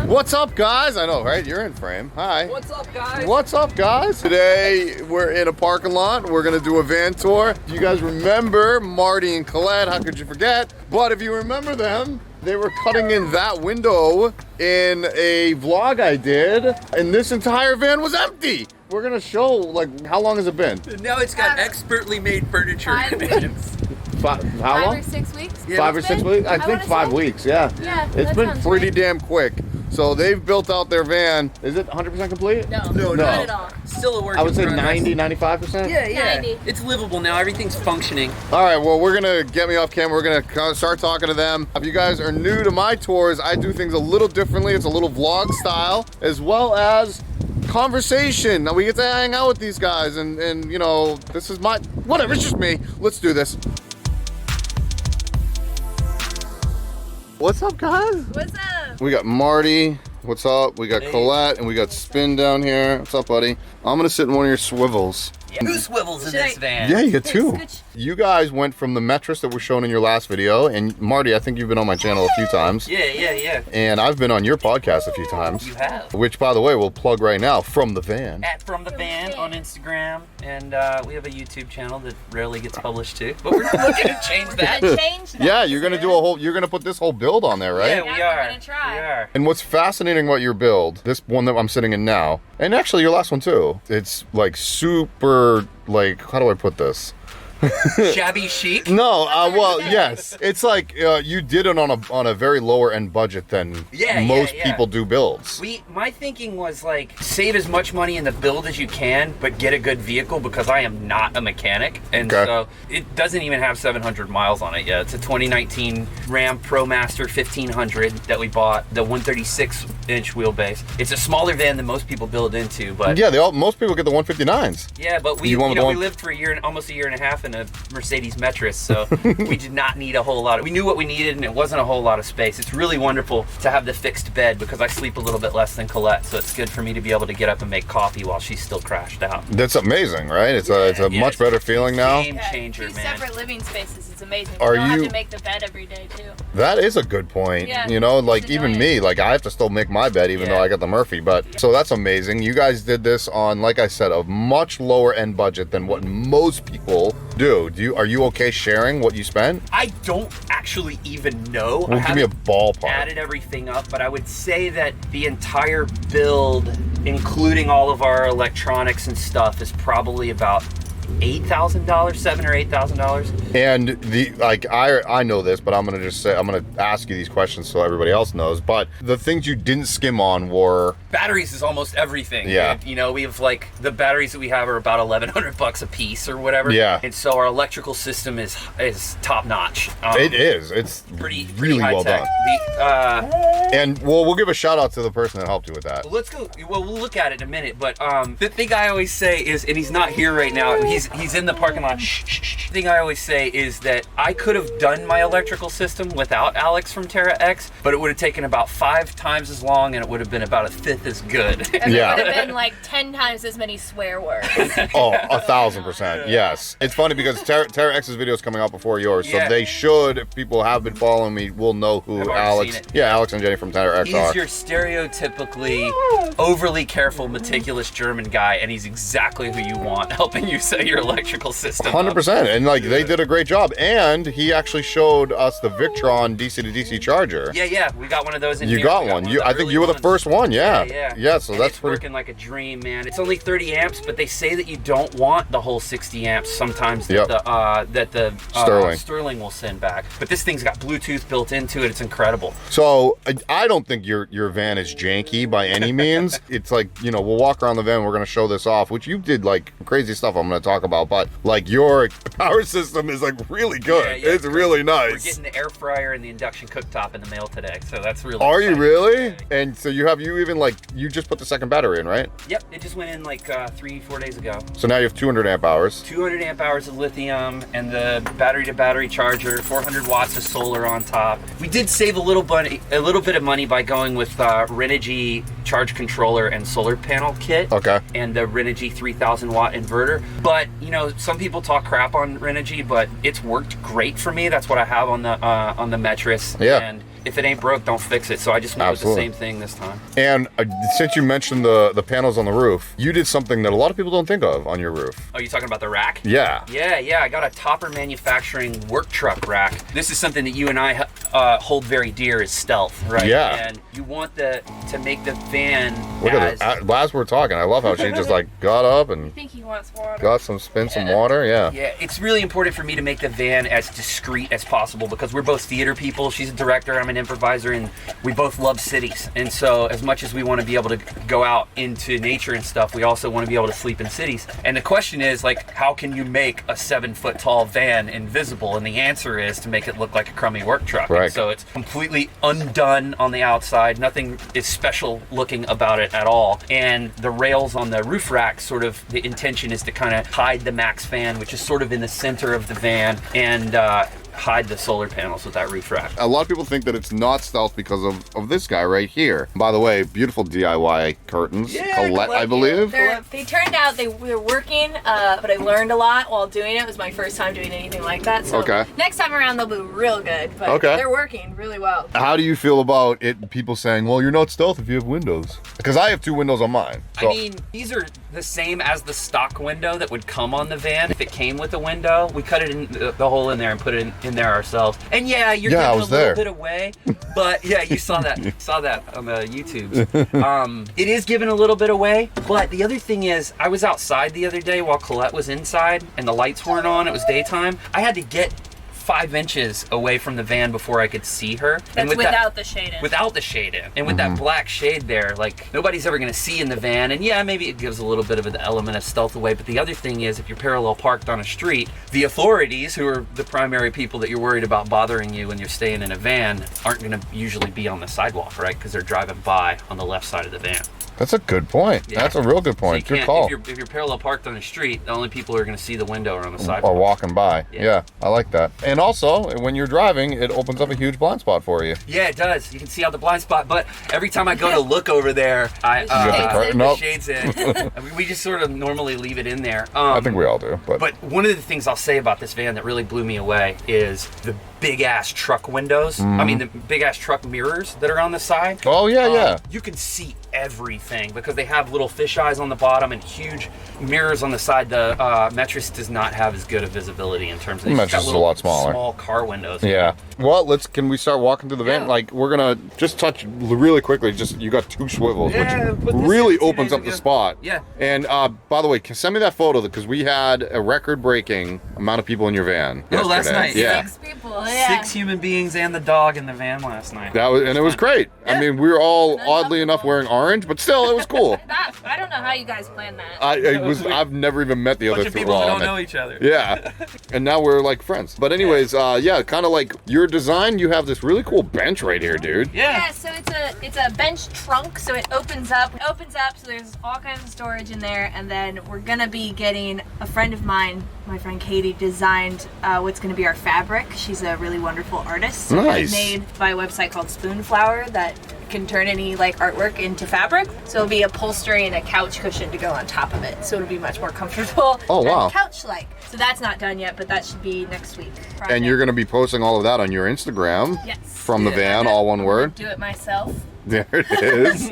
What's up, guys? I know, right? You're in frame. Hi. What's up, guys? What's up, guys? Today, we're in a parking lot. We're gonna do a van tour. Do you guys remember Marty and Colette? How could you forget? But if you remember them, they were cutting in that window in a vlog I did, and this entire van was empty. We're gonna show, like, how long has it been? Now it's got expertly made furniture. 5 weeks. How long? 5 or 6 weeks? Yeah, 5 or 6 weeks? I think 5 weeks, yeah. Yeah, It's that been sounds pretty right. damn quick. So they've built out their van. Is it 100% complete? No, No, not no. at all. Still a work I would say in progress. 90, 95%? Yeah. 90. It's livable now. Everything's functioning. All right, well, we're gonna get me off camera. We're gonna start talking to them. If you guys are new to my tours, I do things a little differently. It's a little vlog style, as well as conversation. Now we get to hang out with these guys, and you know, this is my, whatever, it's just me. Let's do this. What's up, guys? What's up? We got Marty. What's up? We got Hey. Colette, and we got Spin down here. What's up, buddy? I'm gonna sit in one of your swivels. Yeah. Two swivels in Should this I- van. Yeah, you get two. Scooch. You guys went from the mattress that was shown in your last video, and Marty, I think you've been on my channel a few times, Yeah. and I've been on your podcast a few times, You have. which, by the way, we'll plug right now, From the Van. At From the Van on Instagram, and we have a YouTube channel that rarely gets published too. But we're looking to change that. Gonna change that. Yeah, you're gonna do a whole, you're gonna put this whole build on there, right? Yeah, Yeah, we we're are. gonna try. We are. And what's fascinating about your build, this one that I'm sitting in now, and actually your last one too, it's like super, like, how do I put this? Shabby chic. No, well, yes. It's like you did it on a very lower end budget than most people do builds. My thinking was like save as much money in the build as you can, but get a good vehicle because I am not a mechanic, and Okay. so it doesn't even have 700 miles on it yet. It's a 2019 Ram Promaster 1500 that we bought, the 136-inch wheelbase. It's a smaller van than most people build into, but Yeah, most people get the 159s. yeah, but we You want the we one- lived for almost a year and a half in a Mercedes Metris, so we did not need a whole lot. We knew what we needed, and it wasn't a whole lot of space. It's really wonderful to have the fixed bed because I sleep a little bit less than Colette, so it's good for me to be able to get up and make coffee while she's still crashed out. That's amazing, right? It's a Yeah, much better feeling now. Game changer, Two man. separate living spaces. It's amazing. Are you don't you- have to make the bed every day too. That is a good point. Yeah, You know, like it's even annoying. me, like I have to still make my bed even Yeah. though I got the Murphy. But so that's amazing. You guys did this on, like I said, a much lower end budget than what most people do. Are you okay sharing what you spent? I don't actually even know. Well, I give me a haven't ballpark. added everything up, but I would say that the entire build, including all of our electronics and stuff, is probably about $8,000, $7,000 or $8,000. And I know this, but I'm gonna ask you these questions so everybody else knows. But the things you didn't skim on were Batteries is almost everything. Yeah. You know, we have like the batteries that we have are about $1,100 a piece or whatever. Yeah. And so our electrical system is top notch. it is. It's pretty really high well tech. done. And we'll give a shout out to the person that helped you with that. Let's go. Well, we'll look at it in a minute. But the thing I always say is, and he's not here right now. He's in the parking lot. Shh. The thing I always say is that I could have done my electrical system without Alex from Terra X, but it would have taken about 5 times as long, and it would have been about 1/5 as good. And Yeah. There would have been like 10 times as many swear words. Oh, 1,000%. Yes. It's funny because Terra X's video is coming out before yours, so Yeah. they should, if people have been following me, will know who I've already Alex. seen it. Yeah, Alex and Jenny from Terra X He's are. your stereotypically overly careful, meticulous German guy, and he's exactly who you want helping you set your electrical system up. 100%. And like they did a great job. And he actually showed us the Victron DC to DC charger. Yeah, we got one of those in You here. got We one. of I the think early you were the ones. first one. Yeah. Yeah. So And that's it's pretty. working like a dream, man. It's only 30 amps, but they say that you don't want the whole 60 amps sometimes that Yep. the Sterling. Sterling will send back. But this thing's got Bluetooth built into it. It's incredible. So I don't think your van is janky by any means. It's like, you know, we'll walk around the van. We're going to show this off, which you did like crazy stuff I'm going to talk about. But like your power system is like really good. Yeah, it's really We're nice. getting the air fryer and the induction cooktop in the mail today, so that's really Are you exciting. really? And so you even like, you just put the second battery in, right? Yep, it just went in like 3-4 days ago. So now you have 200 amp hours. 200 amp hours of lithium and the battery to battery charger, 400 watts of solar on top. We did save a little bit of money by going with Renogy charge controller and solar panel kit. Okay. And the Renogy 3000 watt inverter. But you know, some people talk crap on Renogy, but it's worked great for me. That's what I have on the Metris. Yeah. And if it ain't broke, don't fix it. So I just went with the Absolutely. same thing this time. And since you mentioned the panels on the roof, you did something that a lot of people don't think of on your roof. Oh, you talking about the rack? Yeah. Yeah, I got a Topper Manufacturing work truck rack. This is something that you and I hold very dear, is stealth, right? Yeah. And you want to make the van Look at it. As we're talking, I love how she just like got up I and think he wants water. got some water. Yeah. Yeah, it's really important for me to make the van as discreet as possible because we're both theater people. She's a director, I'm an improviser, and we both love cities. And so as much as we want to be able to go out into nature and stuff, we also want to be able to sleep in cities. And the question is, like, how can you make a 7-foot tall van invisible? And the answer is to make it look like a crummy work truck. Right. And so it's completely undone on the outside. Nothing is special looking about it at all. And the rails on the roof rack, sort of, the intention is to kind of hide the max fan, which is sort of in the center of the van, and hide the solar panels with that roof rack. A lot of people think that it's not stealth because of this guy right here. By the way, beautiful DIY curtains. Yeah, Colette, I believe. They turned out they were working, but I learned a lot while doing it. It was my first time doing anything like that. So Okay. next time around they'll be real good. But Okay. they're working really well. How do you feel about it? People saying, "Well, you're not stealth if you have windows." Because I have 2 windows on mine. So. I mean, these are the same as the stock window that would come on the van if it came with a window. We cut it in the hole in there and put it in there ourselves. And yeah, you're Yeah, I giving was a little there. bit away, but yeah, you saw that on the YouTubes. It is giving a little bit away, but the other thing is, I was outside the other day while Colette was inside and the lights weren't on. It was daytime. I had to get 5 inches away from the van before I could see her. And That's with that- without the shade in. Without the shade in. And with that black shade there, like, nobody's ever gonna see in the van. And yeah, maybe it gives a little bit of an element of stealth away. But the other thing is, if you're parallel parked on a street, the authorities, who are the primary people that you're worried about bothering you when you're staying in a van, aren't gonna usually be on the sidewalk, right? Because they're driving by on the left side of the van. That's a good point. Yeah. That's a real good So point. you Good can't, call. if you're parallel parked on the street, the only people who are gonna see the window are on the sidewalk. Or walking by. Yeah. Yeah, I like that. And also, when you're driving, it opens up a huge blind spot for you. Yeah, it does. You can see out the blind spot, but every time I go to look over there, You got the curtain the up? shades in. I mean, we just sort of normally leave it in there. I think we all do. But one of the things I'll say about this van that really blew me away is the big ass truck windows. I mean, the big ass truck mirrors that are on the side. Oh, yeah, yeah. You can see everything because they have little fish eyes on the bottom and huge mirrors on the side. The Metris does not have as good a visibility in terms of The it's got Metris is a little lot smaller. small car windows. Yeah. Well, can we start walking through the van? Yeah. Like, we're gonna just touch really quickly. Just, you got 2 swivels, Yeah, which put this really in 2 opens days up the ago. spot. Yeah. And by the way, send me that photo because we had a record-breaking amount of people in your van. Oh, last yesterday. night. Yeah. 6 people, yeah. 6 human beings and the dog in the van last night. And it was great. I Yeah. mean, we were all That's oddly enough helpful. wearing orange, but still, it was cool. I don't know how you guys planned that. I've never even met the Bunch other of 3. people well, that I don't met- know each other. Yeah, and now we're like friends. But anyways, yeah, kind of like your design. You have this really cool bench right here, dude. Yeah, so it's a bench trunk, so it opens up, so there's all kinds of storage in there, and then we're gonna be getting a friend of mine, my friend Katie, designed what's gonna be our fabric. She's a really wonderful artist. Nice. Made by a website called Spoonflower that can turn any like artwork into fabric. So it'll be upholstery and a couch cushion to go on top of it, so it'll be much more comfortable. Oh, and wow. couch-like. So that's not done yet, but that should be next week. And you're gonna be posting all of that on your Instagram. Yes. From the van, all one word. Do it myself. There it is.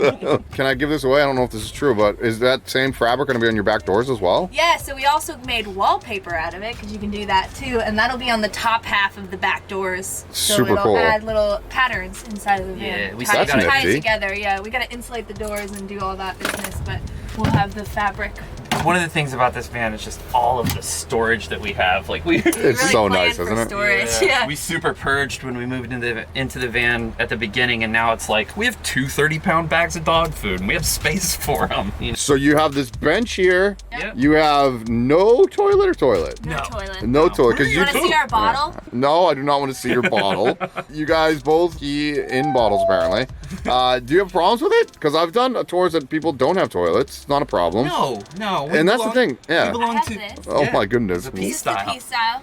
Can I give this away? I don't know if this is true, but is that same fabric going to be on your back doors as well? Yeah, so we also made wallpaper out of it because you can do that too, and that'll be on the top half of the back doors. So Super it'll cool. add little patterns inside of the van. Yeah, we tie, still gotta- tie it nifty. together. Yeah, we gotta insulate the doors and do all that business, but we'll have the fabric. One of the things about this van is just all of the storage that we have. Like we It's Really so planned nice, for isn't it? storage. Yeah. We super purged when we moved into the van at the beginning, and now it's like we have 2 30-pound bags of dog food, and we have space for them. You know? So you have this bench here. Yep. You have no toilet or toilet? No No. toilet. No toilet, because You want to see our bottle? No, I do not want to see your bottle. You guys both pee in bottles, apparently. Do you have problems with it? Because I've done tours that people don't have toilets. It's not a problem. No. And that's the thing. Yeah. We belong I have to. this. Oh Yeah. my goodness. The This peace is the style. peace style.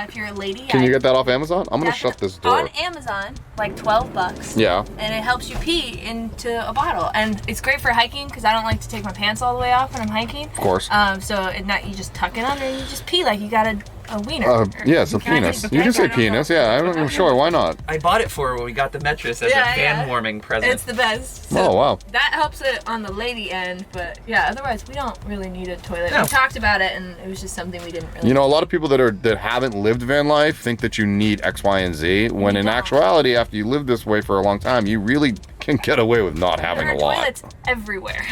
If you're a lady, Can you get that off Amazon? I'm gonna shut this door. On Amazon, like $12. Yeah. And it helps you pee into a bottle, and it's great for hiking because I don't like to take my pants all the way off when I'm hiking. Of course. So you just tuck it under and you just pee like you got a a wiener. Yeah, it's a Can I penis. just- You can say I don't know. penis. Yeah, I'm sure. Why not? I bought it for her when we got the mattress as a fan warming present. It's the best. Oh, wow. That helps it on the lady end, but yeah, otherwise we don't really need a toilet. No. We talked about it, and it was just something we didn't really. You know, a lot of people that haven't lived van life think that you need X, Y, and Z. When in don't. actuality, after you live this way for a long time, you really can get away with not having There a are lot. toilets everywhere.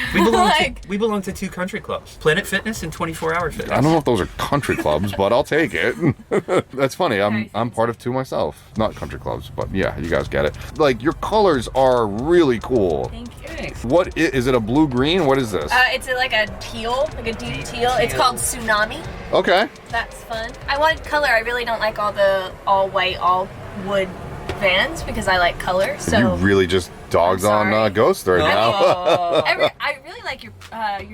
We belong to 2 country clubs: Planet Fitness and 24-Hour Fitness. I don't know if those are country clubs, but I'll take it. That's funny. I'm part of 2 myself. Not country clubs, but yeah, you guys get it. Like, your colors are really cool. Thank you. Thanks. What is it? A blue green? What is this? It's like a teal, like a deep teal. It's called Tsunami. Okay. That's fun. I wanted color. I really don't like all the all white, all wood vans because I like color. So You really just dogs I'm on sorry. Ghost right now. I really like your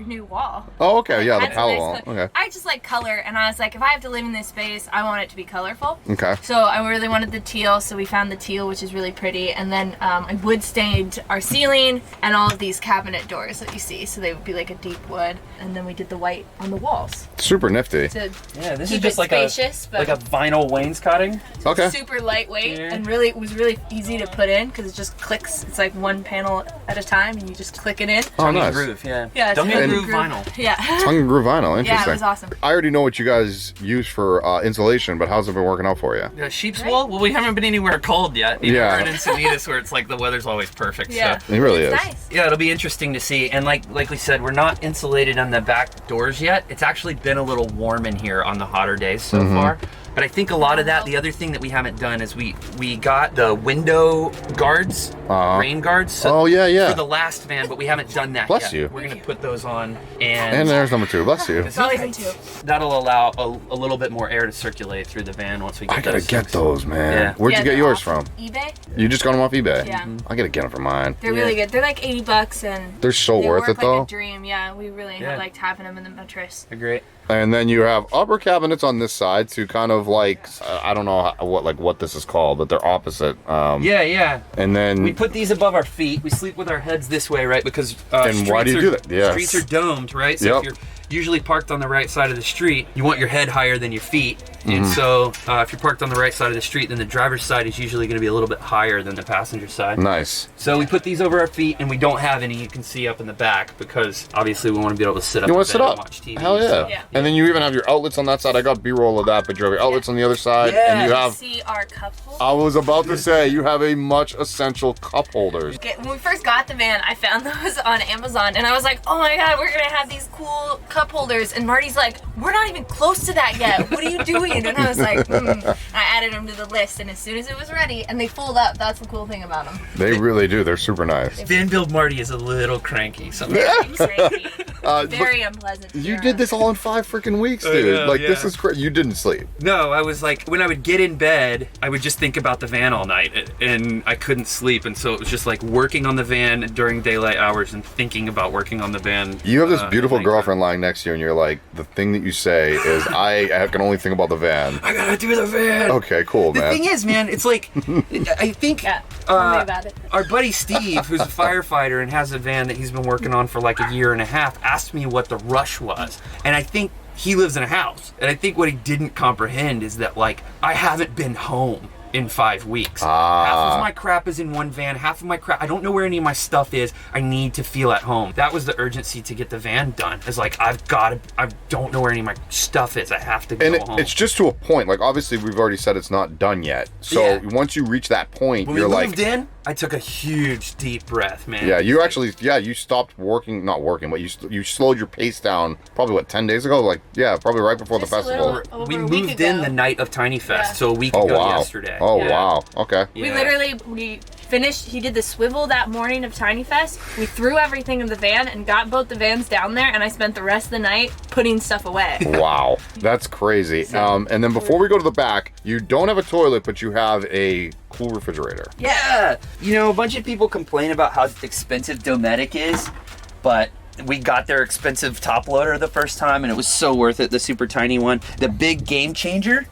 new wall. Oh, okay. Yeah, the That's a Palo nice wall. color. Okay. I just like color, and I was like, if I have to live in this space, I want it to be colorful. Okay. So I really wanted the teal, so we found the teal, which is really pretty. And then I wood stained our ceiling and all of these cabinet doors that you see, so they would be like a deep wood. And then we did the white on the walls. Super nifty. To Yeah, this keep is just it like spacious, but a vinyl wainscoting. Okay. super lightweight, Yeah. and really it was really easy to put in because it just clicks. It's like one panel at a time, and you just click it in. Oh, Tongue and nice. groove, yeah. Yeah, it's Tongue and tongue groove vinyl. Yeah. Tongue and groove vinyl. Interesting. Yeah, it was awesome. I already know what you guys use for insulation, but how's it been working out for you? Yeah, sheep's wool? Well, we haven't been anywhere cold yet. You know, Yeah. we're in Encinitas where it's like the weather's always perfect. Yeah. So. It really is. It's nice. Yeah, it'll be interesting to see. And like we said, we're not insulated on the back doors yet. It's actually been a little warm in here on the hotter days so far. But I think a lot of that, the other thing that we haven't done is we got the window guards, rain guards. Oh, yeah, yeah. For the last van, but we haven't done that Bless yet. you. We're going to put those on And there's number 2. Bless you. It's always in 2. That'll allow a little bit more air to circulate through the van once we get I gotta those get things. those, man. Yeah. Where'd you get they're yours awesome. from? eBay. You just got them off eBay? Yeah. I gotta get them for mine. They're really good. They're like $80 and They're so they worth work it, like though. a dream. Yeah, we really have liked having them in the mattress. They're great. And then you have upper cabinets on this side to kind of like, I don't know what this is called, but they're opposite. Yeah. And then We put these above our feet. We sleep with our heads this way, right? Because And why do you do that? Yes. Streets are domed, right? So if you're usually parked on the right side of the street, you want your head higher than your feet. And so if you're parked on the right side of the street, then the driver's side is usually going to be a little bit higher than the passenger side. nice. So we put these over our feet, and we don't have any you can see up in the back because obviously we want to be able to sit up. You in want to sit bed up? and watch TV. Hell yeah. So. Yeah. And then you even have your outlets on that side. I got B-roll of that, but you have your outlets on the other side. Yeah. And you have, See our cup holder. I was about to say, you have a much essential cup holders. When we first got the van, I found those on Amazon, and I was like, oh my god, we're gonna have these cool cup holders. And Marty's like, we're not even close to that yet. What are you doing? And I was like, I added them to the list, and as soon as it was ready, and they fold up, that's the cool thing about them. They really do. They're super nice. Van Build Marty is a little cranky sometimes. Crazy. But Very unpleasant. you did this all in 5 freaking weeks, I dude. know, Like, this yeah. is crazy. You didn't sleep. No, I was like, when I would get in bed, I would just think about the van all night, and I couldn't sleep, and so it was just like working on the van during daylight hours and thinking about working on the van. You have this beautiful at nighttime. girlfriend lying next to you, and you're like, the thing that you say is, I can only think about the van. I gotta do the van. Okay, cool, The man. thing is, man, it's like, I think Yeah, tell me about it. our buddy Steve, who's a firefighter and has a van that he's been working on for like a year and a half, asked me what the rush was. And I think he lives in a house. And I think what he didn't comprehend is that, like, I haven't been home in 5 weeks. Half of my crap is in one van, half of my crap, I don't know where any of my stuff is. I need to feel at home. That was the urgency to get the van done. It's like, I don't know where any of my stuff is. I have to go And home. it's just to a point. Like, obviously, we've already said it's not done yet. So Yeah. once you reach that point, when you're we like, moved in, I took a huge deep breath, man. yeah, you actually, you stopped working, not working, but you slowed your pace down probably, 10 days ago? Like, yeah, probably right before Just the a festival. little- over We a week moved in ago. the night of Tiny Fest, Yeah. so a week Oh, ago wow. yesterday. Oh, Yeah. wow. Okay. Yeah. We finished, he did the swivel that morning of Tiny Fest. We threw everything in the van and got both the vans down there, and I spent the rest of the night putting stuff away. Wow. That's crazy. And then before we go to the back, you don't have a toilet, but you have a cool refrigerator. Yeah. You know, a bunch of people complain about how expensive Dometic is, but we got their expensive top loader the first time, and it was so worth it, the super tiny one. The big game changer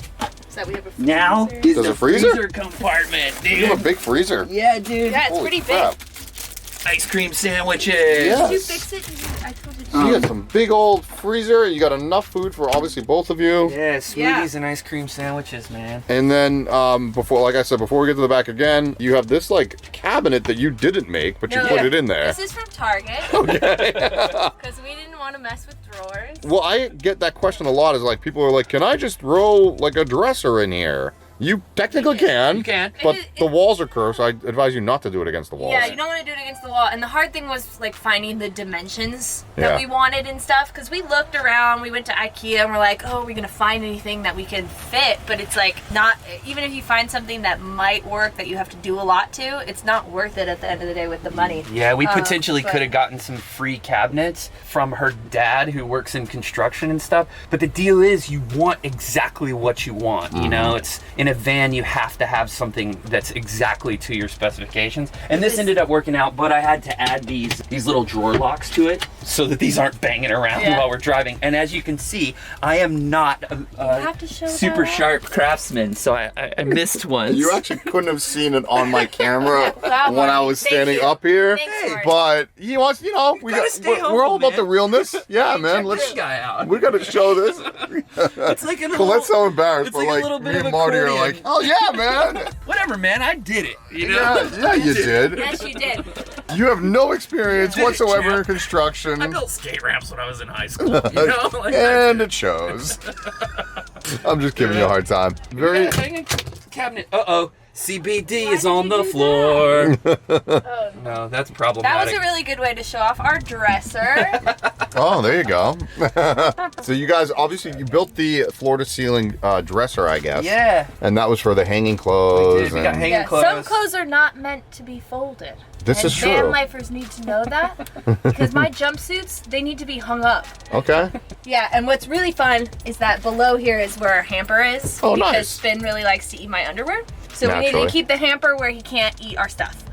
So we have a freezer. now is There's the a freezer? compartment, You have a dude. big freezer. Yeah, dude. Yeah, it's Holy pretty crap. big. Ice cream sandwiches. Yeah. Did you fix it? I told you to So you got some big old freezer. You got enough food for obviously both of you. Yeah, smoothies and ice cream sandwiches, man. And then before, like I said, before we get to the back again, you have this like cabinet that you didn't make, but you put it in there. This is from Target. Okay. Because we didn't want to mess with drawers. Well, I get that question a lot. Is like people are like, can I just throw like a dresser in here? You technically can. You can. But the walls are curved, so I advise you not to do it against the walls. Yeah, you don't want to do it against the wall. And the hard thing was like finding the dimensions that we wanted and stuff. Because we looked around, we went to IKEA and we're like, oh, are we going to find anything that we can fit? But it's like not, even if you find something that might work that you have to do a lot to, it's not worth it at the end of the day with the money. Yeah, we potentially could have gotten some free cabinets from her dad who works in construction and stuff. But the deal is you want exactly what you want. You know, it's in a van, you have to have something that's exactly to your specifications. And this ended up working out, but I had to add these little drawer locks to it so that these aren't banging around while we're driving. And as you can see, I am not a super sharp craftsman, so I missed one. You actually couldn't have seen it on my camera when I was standing up here. Thanks, but he wants, you know, we're all about the realness. Yeah, man. Check this guy out. We got to show this. It's like Colette's so embarrassed, but like like me and Marty are like, oh yeah, man. Whatever, man. I did it. You know? Yeah, you did. Yes, you did. You have no experience whatsoever in construction. I built skate ramps when I was in high school. You know? Like, and it shows. I'm just giving you a hard time. Very. Cabinet. Uh-oh. CBD is on the floor. No, that's problematic. That was a really good way to show off our dresser. Oh, there you go. So you guys, obviously, you built the floor-to-ceiling dresser, I guess. Yeah. And that was for the hanging clothes. We got hanging clothes. Some clothes are not meant to be folded. This is true. Van lifers need to know that because my jumpsuits, they need to be hung up. Okay. Yeah, and what's really fun is that below here is where our hamper is. Oh, because nice. Finn really likes to eat my underwear. So we Naturally. need to keep the hamper where he can't eat our stuff.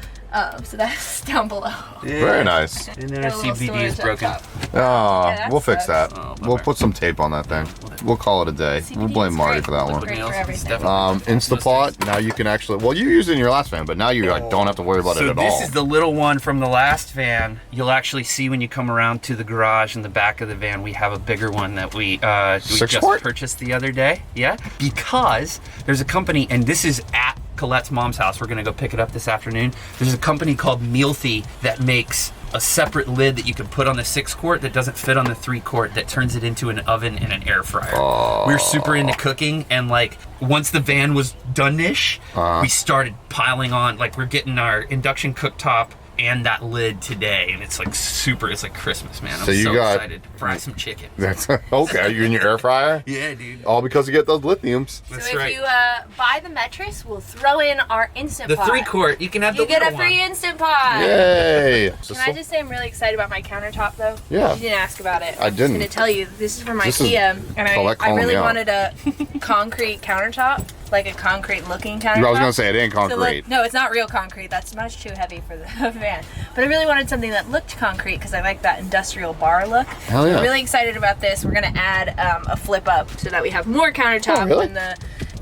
So that's down below. Yeah. Very nice. And then our Got a little CBD is storage broken. up top. Oh, that we'll fix sucks. that. Oh, We'll bummer. put some tape on that thing. We'll call it a day. We'll CBD blame is Marty great. for that one. Great for everything. Instapot, now you can actually, well, you used it in your last van, but now you like, don't have to worry about it So at this all. is the little one from the last van. You'll actually see when you come around to the garage in the back of the van, we have a bigger one that we just quart? purchased the other day. Yeah, because there's a company, and this is at Colette's mom's house. We're gonna go pick it up this afternoon. There's a company called Mealthy that makes a separate lid that you can put on the 6-quart that doesn't fit on the 3-quart that turns it into an oven and an air fryer. We're super into cooking, and like once the van was done-ish, we started piling on, like we're getting our induction cooktop and that lid today, and it's like super, it's like Christmas, man. I'm So you got- excited to fry some chicken. That's okay. You in your air fryer? Yeah, dude. All because you get those lithiums. That's So right. if you buy the mattress, we'll throw in our Instant The Pot. 3-quart, you can have the You get a little free one. Instant Pot. Yay! Can I just say I'm really excited about my countertop though? Yeah. You didn't ask about it. I didn't. I'm just gonna tell you, this is from This is IKEA, and Colette I calling really me out. wanted a concrete countertop, like a concrete looking countertop. I was gonna say it ain't So, concrete. like, no, it's not real concrete. That's much too heavy for the van. But I really wanted something that looked concrete because I like that industrial bar look. Hell yeah. I'm really excited about this. We're gonna add a flip up so that we have more countertop Oh, really? when the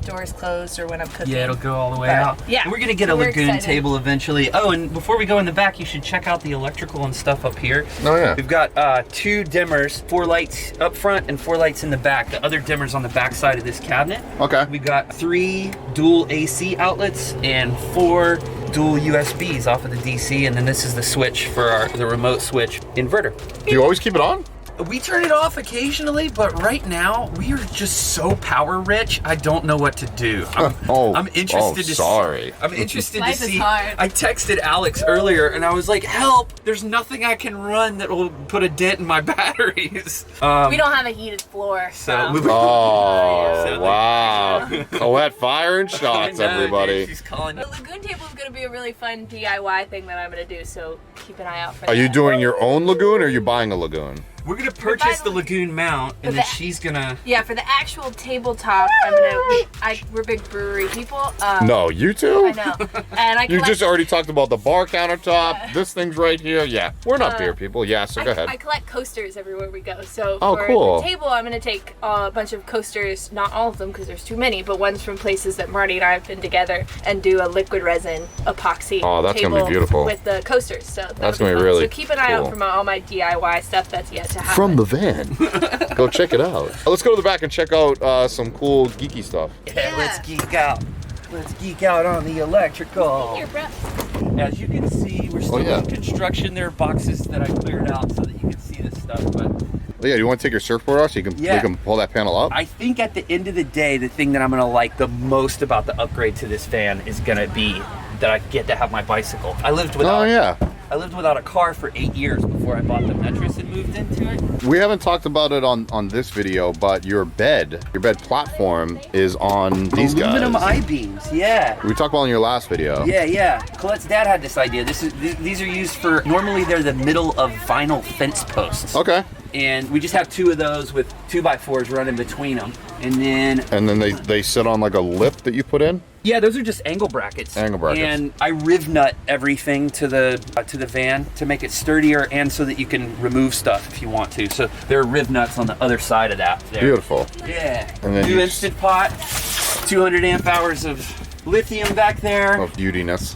door is closed or when I'm cooking. Yeah, it'll go all the way But, out. yeah. And we're gonna get a So we're lagoon excited. table eventually. Oh, and before we go in the back, you should check out the electrical and stuff up here. Oh, yeah. We've got 2 dimmers, 4 lights up front and 4 lights in the back. The other dimmer's on the back side of this cabinet. Okay. We've got 3 dual AC outlets and 4 dual USBs off of the DC, and then this is the switch for the remote switch inverter. Do you always keep it on? We turn it off occasionally, but right now we are just so power rich. I don't know what to do. I'm interested to sorry. I'm interested Life to is see. hard. I texted Alex earlier and I was like, "Help! There's nothing I can run that will put a dent in my batteries." We don't have a heated floor. So Oh, So, wow. Colette firing I shots, know, everybody. dude, she's calling. The lagoon table is going to be a really fun DIY thing that I'm going to do, so keep an eye out for that. Are you doing your own lagoon or are you buying a lagoon? We're gonna purchase the buying- lagoon mount, and then she's gonna. Yeah, for the actual tabletop, we're big brewery people. No, you two? I know. And I You collect, just already talked about the bar countertop. This thing's right here. Yeah, we're not beer people. Yeah, so go ahead. I collect coasters everywhere we go. So Oh, for cool. the table, I'm going to take a bunch of coasters, not all of them because there's too many, but ones from places that Marty and I have been together and do a liquid resin epoxy Oh, that's gonna be table beautiful. with the coasters. So That's that'll gonna be fun. really So keep an eye cool. out for all my DIY stuff that's yet to to happen. From the van. Go check it out. Let's go to the back and check out some cool geeky stuff. Yeah, let's geek out. Let's geek out on the electrical. Here, bro. As you can see, we're still in construction. There are boxes that I cleared out so that you can see this stuff. But Yeah, you want to take your surfboard off so you can pull that panel up? I think at the end of the day, the thing that I'm gonna like the most about the upgrade to this van is gonna be that I get to have my bicycle. I lived without a car for 8 years before I bought the mattress and moved into it. We haven't talked about it on this video, but your bed platform is on these Aluminum guys. I-beams, yeah. We talked about it in your last video. Yeah. Colette's dad had this idea. These are used for, normally they're the middle of vinyl fence posts. Okay. And we just have 2 of those with 2x4s running between them. And then they sit on like a lip that you put in? yeah, those are just angle brackets. Angle brackets. And I riv nut everything to the van to make it sturdier and so that you can remove stuff if you want to. So there are riv nuts on the other side of that there. Beautiful. Yeah. And then New Instant Pot, 200 amp hours of lithium back there. Of beautiness.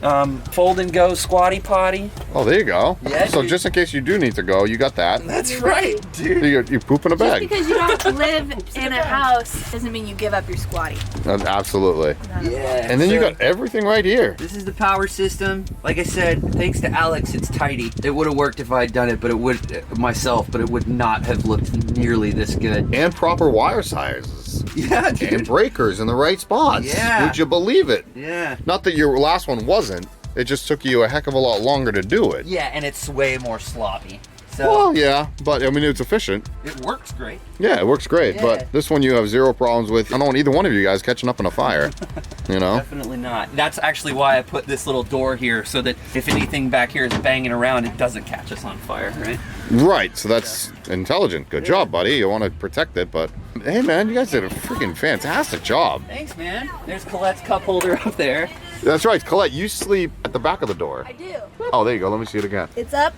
Fold and go squatty potty. Oh, there you go. Yeah, so dude. just in case you do need to go, you got that. That's right, dude. You poop in a bag. Just because you don't live in a house doesn't mean you give up your squatty. Absolutely. Yeah. And then you so got everything right here. this is the power system. Like I said, thanks to Alex, it's tidy. It would have worked if I had done it, but it would not have looked nearly this good. And proper wire sizes. Yeah, dude. And breakers in the right spots. Yeah. Would you believe it? Yeah. Not that your last one wasn't. It just took you a heck of a lot longer to do it. Yeah, and it's way more sloppy. So Well, yeah, but I mean, it's efficient. it works great. Yeah, it works great. Yeah. But this one you have zero problems with. I don't want either one of you guys catching up in a fire. You know? Definitely not. That's actually why I put this little door here so that if anything back here is banging around, it doesn't catch us on fire, right? Right, so that's intelligent. Good job, buddy. You want to protect it, but hey, man, you guys did a freaking fantastic job. Thanks, man. There's Colette's cup holder up there. That's right, Colette, you sleep at the back of the door. I do. Oh, there you go. Let me see it again. It's up.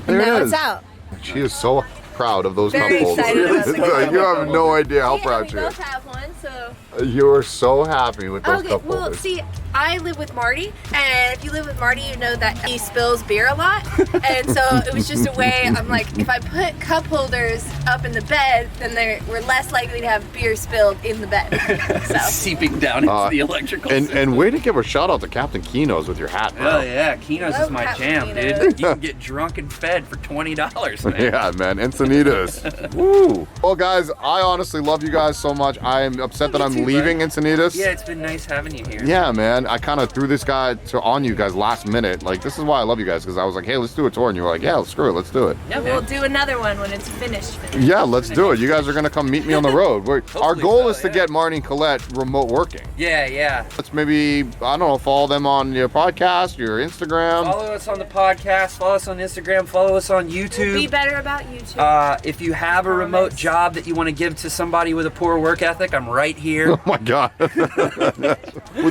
There Now it it's is. out. She is so proud of those cup Very holders. excited about the cup You have no idea how proud we she both is. have one, so. You're so happy with those Okay, cup well, holders. see, I live with Marty, and if you live with Marty, you know that he spills beer a lot. And so it was just a way, I'm like, if I put cup holders up in the bed, then we're less likely to have beer spilled in the bed. So. Seeping down into the electrical system. And way to give a shout out to Captain Keno's with your hat, bro. Oh yeah, Keno's is Love my Captain jam, Keno's. dude. You can get drunk and fed for $20, man. Yeah, man, Encinitas. Woo. Well, guys, I honestly love you guys so much. I'm upset that I'm too, leaving bud. Encinitas. Yeah, it's been nice having you here. Yeah, man. I kind of threw this guy on you guys last minute. Like, this is why I love you guys, because I was like, hey, let's do a tour. And you were like, yeah, screw it, let's do it. Yeah, We'll man. do another one when it's finished. Yeah, let's do it. You guys are going to come meet me on the road. Our goal so, is to yeah. get Marty and Colette remote working. Yeah. Let's maybe, I don't know, follow them on your podcast, your Instagram. Follow us on the podcast, follow us on Instagram, follow us on YouTube. Be better about YouTube. If you have a remote job that you want to give to somebody with a poor work ethic, I'm right here. Oh my God. With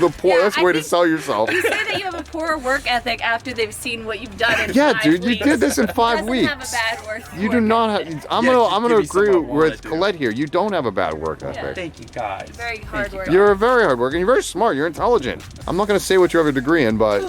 a poor, Yeah, that's a I way to think- sell yourself. You say that you have a poor work ethic after they've seen what you've done in Yeah, 5 dude, weeks. you did this in 5 Doesn't weeks. have a bad work You do not have. I'm Yeah, gonna give me some agree I wanna with do. Colette here. You don't have a bad work ethic. Thank you, guys. Very Thank hard you, work. guys. You're very hardworking. You're very smart. You're intelligent. I'm not gonna say what you have a degree in, but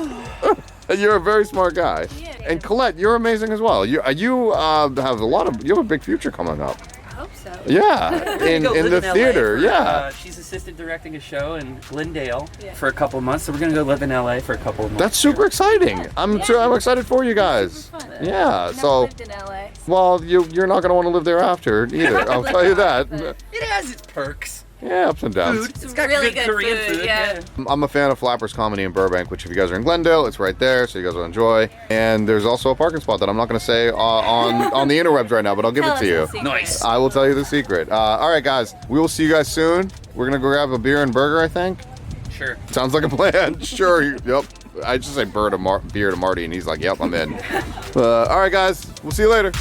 you're a very smart guy. Yeah. And Colette, you're amazing as well. You have you have a big future coming up. I hope so. Yeah, in Go the live LA theater. for, Yeah. she's assistant directing a show in Glendale Yeah. for a couple of months, so we're gonna go live in LA for a couple of months. That's super exciting. I'm excited for you guys. Fun. Yeah. Never So, lived in LA. well, you're not gonna want to live there after either. I'll tell you that. It has its perks. Yeah, ups and downs. Food. It's got really good good Korean food, food. yeah. I'm a fan of Flappers Comedy in Burbank, which if you guys are in Glendale, it's right there, so you guys will enjoy. And there's also a parking spot that I'm not going to say on the interwebs right now, but I'll give Tell it us to you. the secret. Nice. I will tell you the secret. All right, guys, we will see you guys soon. We're going to go grab a beer and burger, I think. Sure. Sounds like a plan. Sure. Yep. I just say beer to Marty, and he's like, yep, I'm in. All right, guys, we'll see you later.